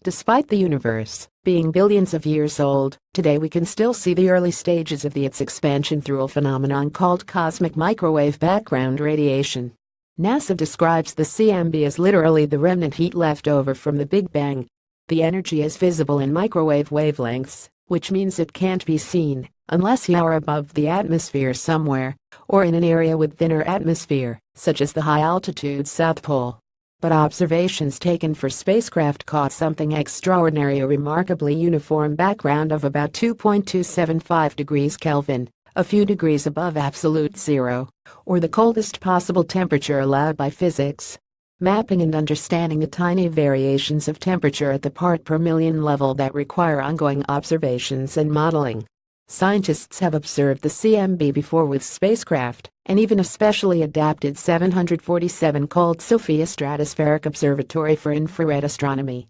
Despite the universe being billions of years old, today we can still see the early stages of its expansion through a phenomenon called cosmic microwave background radiation. NASA describes the CMB as literally the remnant heat left over from the Big Bang. The energy is visible in microwave wavelengths, which means it can't be seen unless you are above the atmosphere somewhere, or in an area with thinner atmosphere, such as the high-altitude South Pole. But observations taken for spacecraft caught something extraordinary: a remarkably uniform background of about 2.275 degrees Kelvin, a few degrees above absolute zero, or the coldest possible temperature allowed by physics. Mapping and understanding the tiny variations of temperature at the part per million level that require ongoing observations and modeling. Scientists have observed the CMB before with spacecraft, and even a specially adapted 747 called SOFIA Stratospheric Observatory for Infrared Astronomy.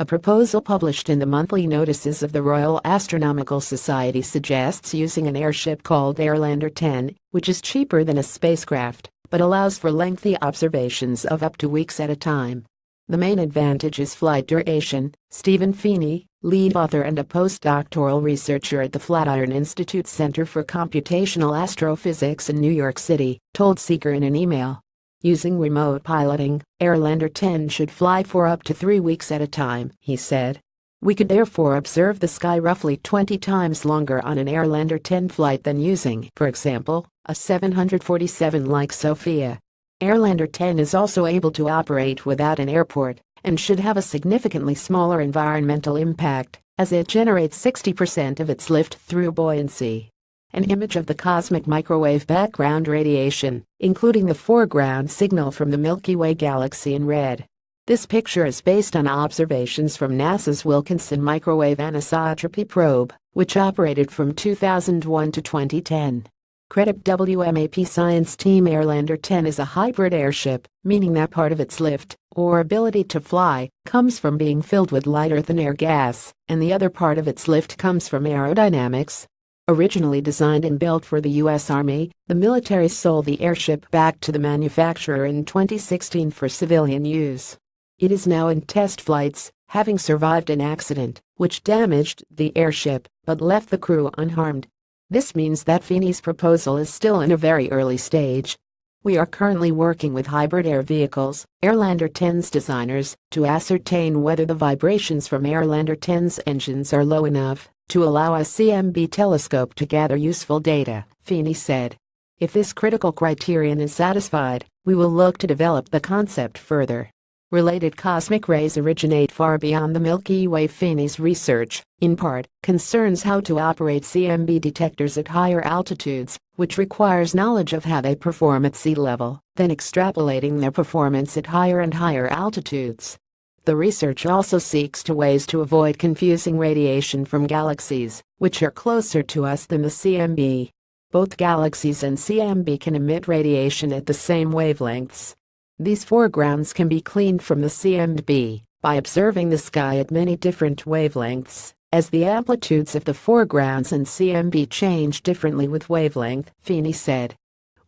A proposal published in the monthly notices of the Royal Astronomical Society suggests using an airship called Airlander 10, which is cheaper than a spacecraft, but allows for lengthy observations of up to weeks at a time. The main advantage is flight duration, Stephen Feeney, lead author and a postdoctoral researcher at the Flatiron Institute Center for Computational Astrophysics in New York City, told Seeker in an email. Using remote piloting, Airlander 10 should fly for up to 3 weeks at a time, he said. We could therefore observe the sky roughly 20 times longer on an Airlander 10 flight than using, for example, a 747 like SOFIA. Airlander 10 is also able to operate without an airport and should have a significantly smaller environmental impact, as it generates 60% of its lift through buoyancy. An image of the cosmic microwave background radiation, including the foreground signal from the Milky Way galaxy in red. This picture is based on observations from NASA's Wilkinson Microwave Anisotropy Probe, which operated from 2001 to 2010. Credit WMAP Science Team. Airlander 10 is a hybrid airship, meaning that part of its lift, or ability to fly, comes from being filled with lighter-than-air gas, and the other part of its lift comes from aerodynamics. Originally designed and built for the U.S. Army, the military sold the airship back to the manufacturer in 2016 for civilian use. It is now in test flights, having survived an accident, which damaged the airship, but left the crew unharmed. This means that Feeney's proposal is still in a very early stage. We are currently working with hybrid air vehicles, Airlander 10's designers, to ascertain whether the vibrations from Airlander 10's engines are low enough to allow a CMB telescope to gather useful data, Feeney said. If this critical criterion is satisfied, we will look to develop the concept further. Related cosmic rays originate far beyond the Milky Way. Feeney's research, in part, concerns how to operate CMB detectors at higher altitudes, which requires knowledge of how they perform at sea level, then extrapolating their performance at higher and higher altitudes. The research also seeks to ways to avoid confusing radiation from galaxies, which are closer to us than the CMB. Both galaxies and CMB can emit radiation at the same wavelengths. These foregrounds can be cleaned from the CMB by observing the sky at many different wavelengths, as the amplitudes of the foregrounds and CMB change differently with wavelength, Feeney said.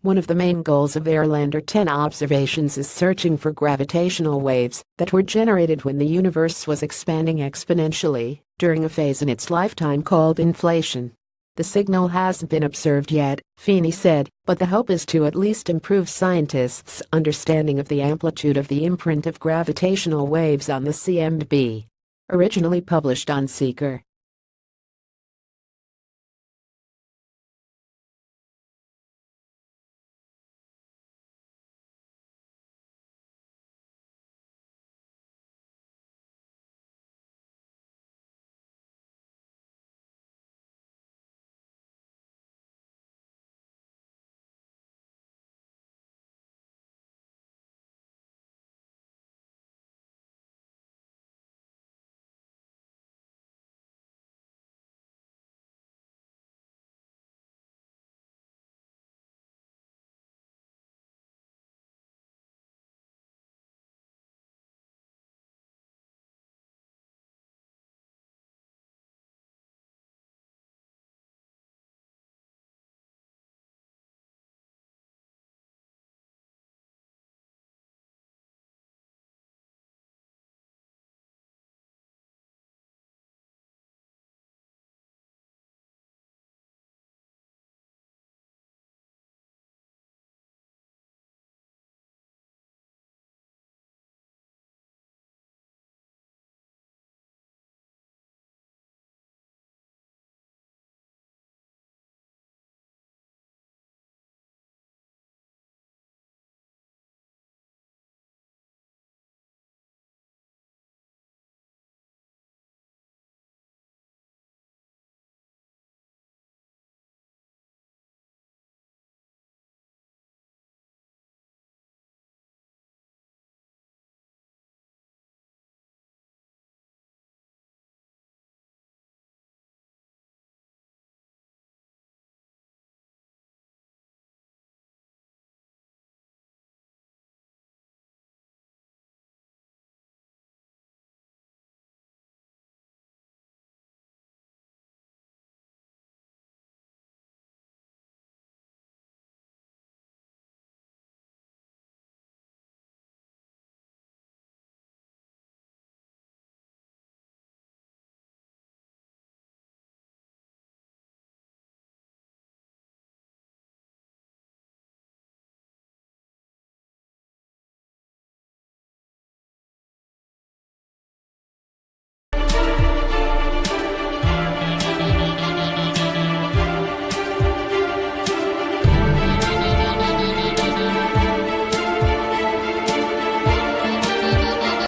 One of the main goals of Airlander 10 observations is searching for gravitational waves that were generated when the universe was expanding exponentially during a phase in its lifetime called inflation. The signal hasn't been observed yet, Feeney said, but the hope is to at least improve scientists' understanding of the amplitude of the imprint of gravitational waves on the CMB. Originally published on Seeker.